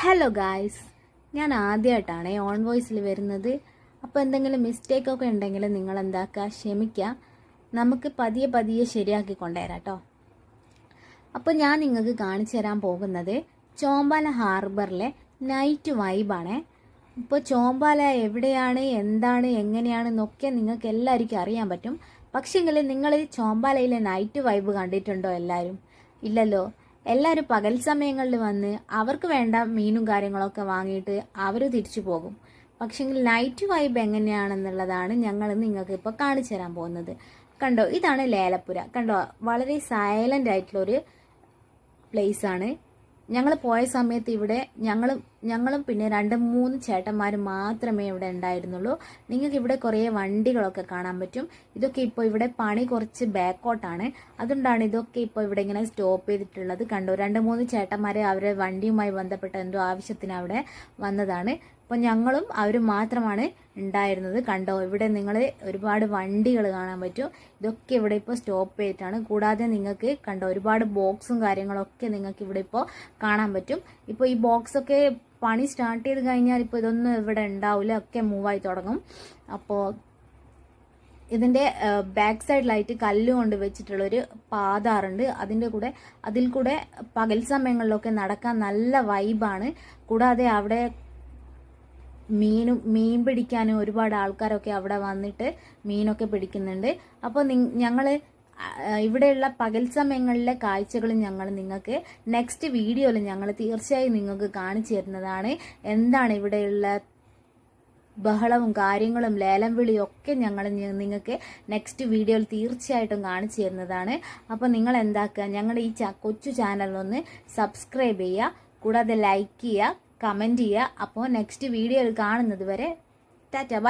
Hello guys, ഞാൻ ആദ്യമായിട്ടാണ് on വോയിസിൽ വരുന്നത്. അപ്പോൾ എന്തെങ്കിലും മിസ്റ്റേക്കൊക്കെ ഉണ്ടെങ്കിൽ നിങ്ങൾ എന്താക്കുക, ക്ഷമിക്കുക. നമുക്ക് പതിയെ പതിയെ ശരിയാക്കി കൊണ്ടുവരാം കേട്ടോ. അപ്പോൾ ഞാൻ നിങ്ങൾക്ക് കാണിച്ചു തരാൻ പോകുന്നത് ചോമ്പാല ഹാർബറിലെ നൈറ്റ് വൈബാണ്. ഇപ്പോൾ ചോമ്പാല എവിടെയാണ്, എന്താണ്, എങ്ങനെയാണെന്നൊക്കെ നിങ്ങൾക്ക് എല്ലാവർക്കും അറിയാൻ പറ്റും. പക്ഷേങ്കിൽ നിങ്ങൾ ചോമ്പാലയിലെ നൈറ്റ് വൈബ് കണ്ടിട്ടുണ്ടോ? എല്ലാവരും ഇല്ലല്ലോ. എല്ലാവരും പകൽ സമയങ്ങളിൽ വന്ന് അവർക്ക് വേണ്ട മീനും കാര്യങ്ങളൊക്കെ വാങ്ങിയിട്ട് അവർ തിരിച്ചു പോകും. പക്ഷേങ്കിൽ നൈറ്റ് വൈബ് എങ്ങനെയാണെന്നുള്ളതാണ് ഞങ്ങൾ നിങ്ങൾക്ക് ഇപ്പോൾ കാണിച്ചു തരാൻ പോകുന്നത്. കണ്ടോ, ഇതാണ് ലേലപ്പുര. കണ്ടോ, വളരെ സൈലൻ്റ് ആയിട്ടുള്ളൊരു പ്ലേസാണ്. ഞങ്ങൾ പോയ സമയത്ത് ഇവിടെ ഞങ്ങളും പിന്നെ 2-3 ചേട്ടന്മാരും മാത്രമേ ഇവിടെ ഉണ്ടായിരുന്നുള്ളൂ. നിങ്ങൾക്ക് ഇവിടെ കുറേ വണ്ടികളൊക്കെ കാണാൻ പറ്റും. ഇതൊക്കെ ഇപ്പോൾ ഇവിടെ പണി കുറച്ച് ബാക്കോട്ടാണ്, അതുകൊണ്ടാണ് ഇതൊക്കെ ഇപ്പോൾ ഇവിടെ ഇങ്ങനെ സ്റ്റോപ്പ് ചെയ്തിട്ടുള്ളത്. കണ്ടോ, 2-3 ചേട്ടന്മാർ അവരുടെ വണ്ടിയുമായി ബന്ധപ്പെട്ട എന്തോ ആവശ്യത്തിന് അവിടെ വന്നതാണ്. അപ്പോൾ ഞങ്ങളും അവരും മാത്രമാണ് ഉണ്ടായിരുന്നത്. കണ്ടോ, ഇവിടെ നിങ്ങൾ ഒരുപാട് വണ്ടികൾ കാണാൻ പറ്റും. ഇതൊക്കെ ഇവിടെ ഇപ്പോൾ സ്റ്റോപ്പ് ചെയ്തിട്ടാണ്. കൂടാതെ നിങ്ങൾക്ക് കണ്ടോ, ഒരുപാട് ബോക്സും കാര്യങ്ങളൊക്കെ നിങ്ങൾക്ക് ഇവിടെ ഇപ്പോൾ കാണാൻ പറ്റും. ഇപ്പോൾ ഈ ബോക്സൊക്കെ പണി സ്റ്റാർട്ട് ചെയ്ത് കഴിഞ്ഞാൽ ഇപ്പോൾ ഇതൊന്നും ഇവിടെ ഉണ്ടാവില്ല, ഒക്കെ മൂവായി തുടങ്ങും. അപ്പോൾ ഇതിൻ്റെ ബാക്ക് സൈഡിലായിട്ട് കല്ല് കൊണ്ട് വെച്ചിട്ടുള്ളൊരു പാതാറുണ്ട്. അതിൽ കൂടെ പകൽ സമയങ്ങളിലൊക്കെ നടക്കാൻ നല്ല വൈബാണ്. കൂടാതെ അവിടെ മീൻ പിടിക്കാനും ഒരുപാട് ആൾക്കാരൊക്കെ അവിടെ വന്നിട്ട് മീനൊക്കെ പിടിക്കുന്നുണ്ട്. അപ്പോൾ ഞങ്ങൾ ഇവിടെയുള്ള പകൽ സമയങ്ങളിലെ കാഴ്ചകൾ ഞങ്ങൾ നിങ്ങൾക്ക് നെക്സ്റ്റ് വീഡിയോയിൽ ഞങ്ങൾ തീർച്ചയായും നിങ്ങൾക്ക് കാണിച്ചു തരുന്നതാണ്. എന്താണ് ഇവിടെയുള്ള ബഹളവും കാര്യങ്ങളും ലേലം വിളിയും ഒക്കെ ഞങ്ങൾ നിങ്ങൾക്ക് നെക്സ്റ്റ് വീഡിയോയിൽ തീർച്ചയായിട്ടും കാണിച്ചു തരുന്നതാണ്. അപ്പോൾ നിങ്ങൾ എന്താക്കുക, ഞങ്ങളുടെ ഈ കൊച്ചു ചാനലൊന്ന് സബ്സ്ക്രൈബ് ചെയ്യുക, കൂടാതെ ലൈക്ക് ചെയ്യുക, കമൻറ്റ് ചെയ്യുക. അപ്പോൾ നെക്സ്റ്റ് വീഡിയോയിൽ കാണുന്നത് വരെ ടാറ്റ ബൈ.